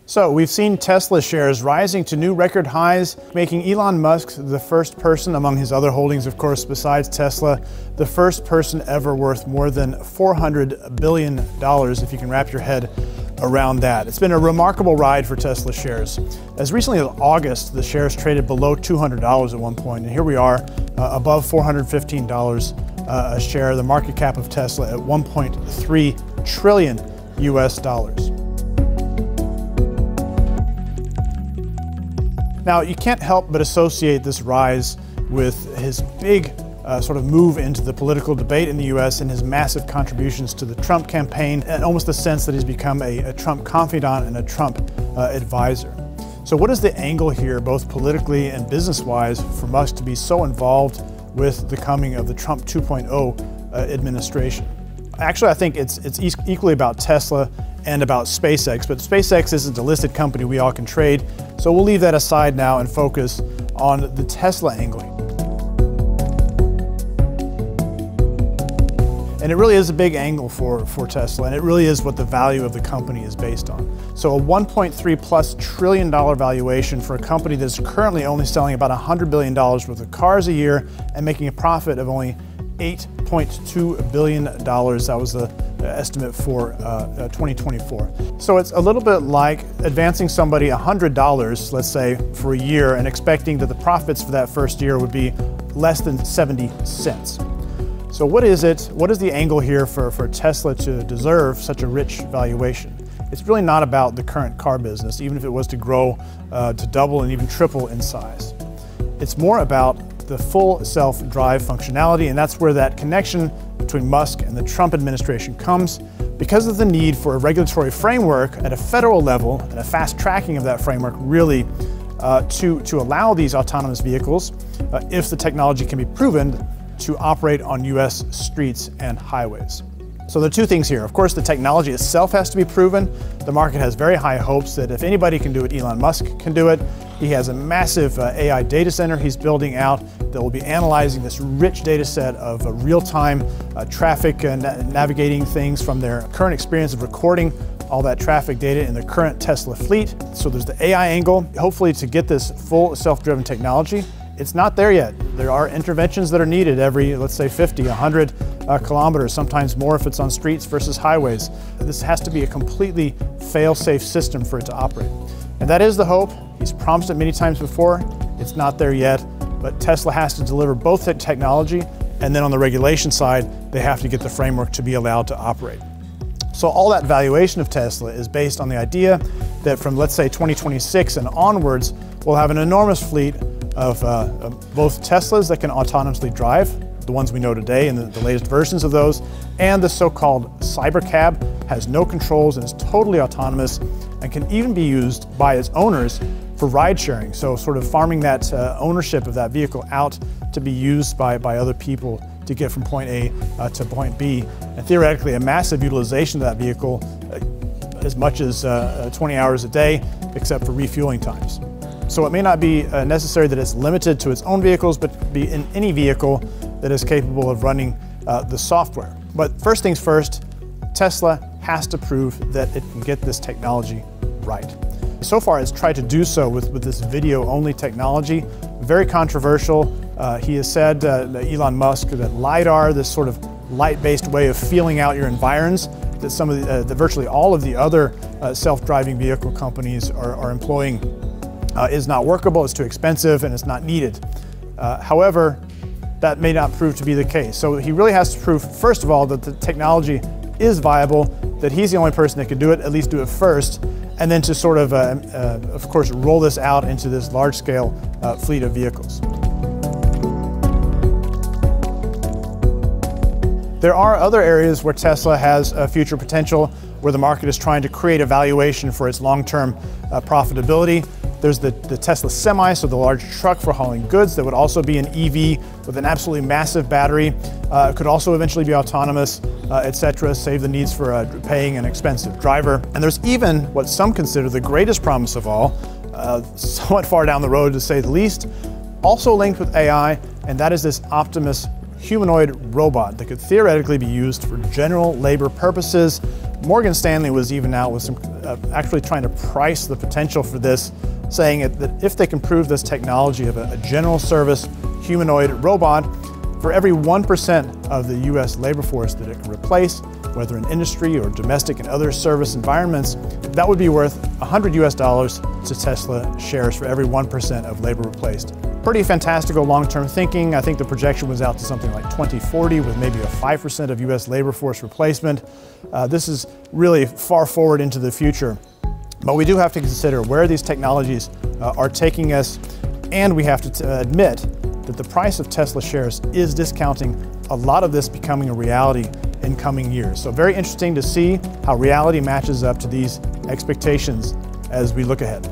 So we've seen Tesla shares rising to new record highs, making Elon Musk the first person, among his other holdings of course besides Tesla, the first person ever worth more than $400 billion, if you can wrap your head around that. It's been a remarkable ride for Tesla shares. As recently as August, the shares traded below $200 at one point, and here we are above $415 a share, the market cap of Tesla at $1.3 trillion US dollars. Now, you can't help but associate this rise with his big sort of move into the political debate in the US and his massive contributions to the Trump campaign, and almost the sense that he's become a Trump confidant and a Trump advisor. So what is the angle here, both politically and business-wise, for Musk to be so involved with the coming of the Trump 2.0 administration? Actually, I think it's equally about Tesla and about SpaceX, but SpaceX isn't a listed company we all can trade, so we'll leave that aside now and focus on the Tesla angle. And it really is a big angle for Tesla, and it really is what the value of the company is based on. So a $1.3+ trillion valuation for a company that's currently only selling about $100 billion worth of cars a year and making a profit of only $8.2 billion. That was the estimate for 2024. So it's a little bit like advancing somebody $100, let's say, for a year and expecting that the profits for that first year would be less than 70 cents. So what is it? What is the angle here for Tesla to deserve such a rich valuation? It's really not about the current car business, even if it was to grow to double and even triple in size. It's more about the full self-drive functionality, and that's where that connection between Musk and the Trump administration comes, because of the need for a regulatory framework at a federal level and a fast tracking of that framework really to allow these autonomous vehicles, if the technology can be proven, to operate on US streets and highways. So there are two things here. Of course, the technology itself has to be proven. The market has very high hopes that if anybody can do it, Elon Musk can do it. He has a massive AI data center he's building out that will be analyzing this rich data set of real-time traffic navigating things from their current experience of recording all that traffic data in the current Tesla fleet. So there's the AI angle, hopefully to get this full self-driven technology. It's not there yet. There are interventions that are needed every, let's say, 50, 100 kilometers, sometimes more if it's on streets versus highways. This has to be a completely fail-safe system for it to operate. And that is the hope. He's promised it many times before. It's not there yet, but Tesla has to deliver both the technology, and then on the regulation side, they have to get the framework to be allowed to operate. So all that valuation of Tesla is based on the idea that from, let's say, 2026 and onwards, we'll have an enormous fleet of both Teslas that can autonomously drive, the ones we know today and the latest versions of those, and the so-called cybercab has no controls and is totally autonomous and can even be used by its owners for ride sharing. So sort of farming that ownership of that vehicle out to be used by other people to get from point A to point B. And theoretically, a massive utilization of that vehicle, as much as 20 hours a day, except for refueling times. So it may not be necessary that it's limited to its own vehicles, but be in any vehicle that is capable of running the software. But first things first, Tesla has to prove that it can get this technology right. So far, it's tried to do so with this video-only technology. Very controversial. He has said, Elon Musk, that LiDAR, this sort of light-based way of feeling out your environs, that some of the virtually all of the other self-driving vehicle companies are employing, is not workable, it's too expensive, and it's not needed. However, that may not prove to be the case. So he really has to prove, first of all, that the technology is viable, that he's the only person that can do it, at least do it first, and then to sort of course, roll this out into this large-scale fleet of vehicles. There are other areas where Tesla has future potential, where the market is trying to create a valuation for its long-term profitability. There's the Tesla Semi, so the large truck for hauling goods that would also be an EV with an absolutely massive battery. It could also eventually be autonomous, etc., save the needs for paying an expensive driver. And there's even what some consider the greatest promise of all, somewhat far down the road to say the least, also linked with AI, and that is this Optimus humanoid robot that could theoretically be used for general labor purposes, Morgan Stanley was even out with some, actually trying to price the potential for this, saying that if they can prove this technology of a general service humanoid robot, for every 1% of the US labor force that it can replace, whether in industry or domestic and other service environments, that would be worth $100 to Tesla shares for every 1% of labor replaced. Pretty fantastical long-term thinking. I think the projection was out to something like 2040 with maybe a 5% of US labor force replacement. This is really far forward into the future. But we do have to consider where these technologies are taking us, and we have to admit that the price of Tesla shares is discounting a lot of this becoming a reality in coming years. So very interesting to see how reality matches up to these expectations as we look ahead.